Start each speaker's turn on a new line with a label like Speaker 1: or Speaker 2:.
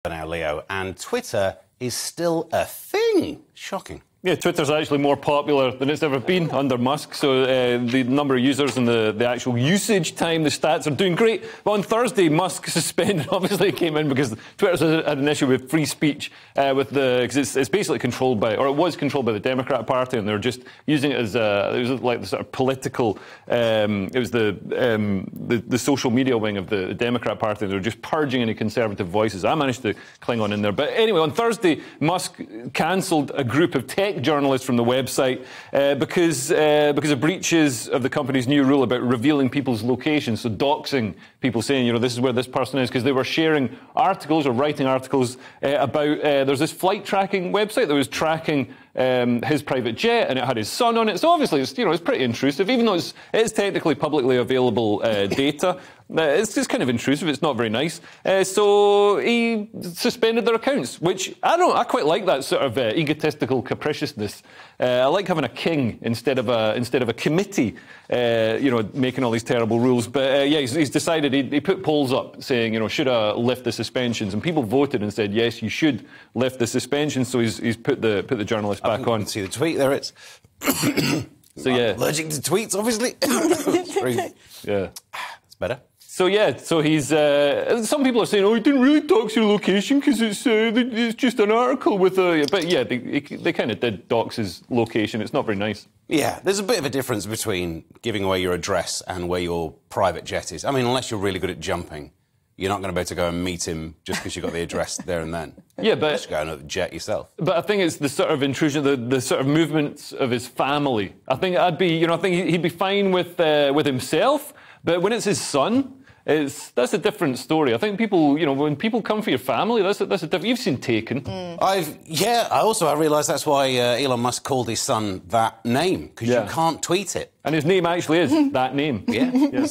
Speaker 1: Now, Leo, and Twitter is still a thing. Shocking.
Speaker 2: Yeah, Twitter's actually more popular than it's ever been under Musk, so the number of users and the actual usage time, the stats are doing great. But on Thursday, Musk suspended, obviously it came in because Twitter's had an issue with free speech, because it's basically controlled by, or it was controlled by the Democrat Party, and they were just using it as it was like the sort of political, it was the social media wing of the Democrat Party, and they were just purging any conservative voices. I managed to cling on in there. But anyway, on Thursday, Musk cancelled a group of tech journalists from the website because of breaches of the company's new rule about revealing people's locations, so doxing people, saying, you know, this is where this person is, because they were sharing articles or writing articles about, there's this flight tracking website that was tracking his private jet, and it had his son on it. So obviously, it's pretty intrusive, even though it's technically publicly available data. It's just kind of intrusive. It's not very nice. So he suspended their accounts, which I quite like that sort of egotistical capriciousness. I like having a king instead of a committee, making all these terrible rules. But yeah, he's decided he put polls up saying, should I lift the suspensions? And people voted and said yes, you should lift the suspensions. So he's put the journalist back on.
Speaker 1: See the tweet there. It's
Speaker 2: so yeah,
Speaker 1: allergic to tweets, obviously.
Speaker 2: Yeah,
Speaker 1: it's better.
Speaker 2: So yeah, so he's. Some people are saying, "Oh, he didn't really dox your location because it's just an article with a." But yeah, they kind of did dox his location. It's not very nice.
Speaker 1: Yeah, there's a bit of a difference between giving away your address and where your private jet is. I mean, unless you're really good at jumping, you're not going to be able to go and meet him just because you got the address there and then.
Speaker 2: Yeah, but
Speaker 1: just go on the jet yourself.
Speaker 2: But I think it's the sort of intrusion, the sort of movements of his family. I think I think he'd be fine with himself, but when it's his son. That's a different story. I think people, when people come for your family, that's a different. You've seen Taken.
Speaker 1: I realised that's why Elon Musk called his son that name, because you can't tweet it.
Speaker 2: And his name actually is that name.
Speaker 1: Yeah.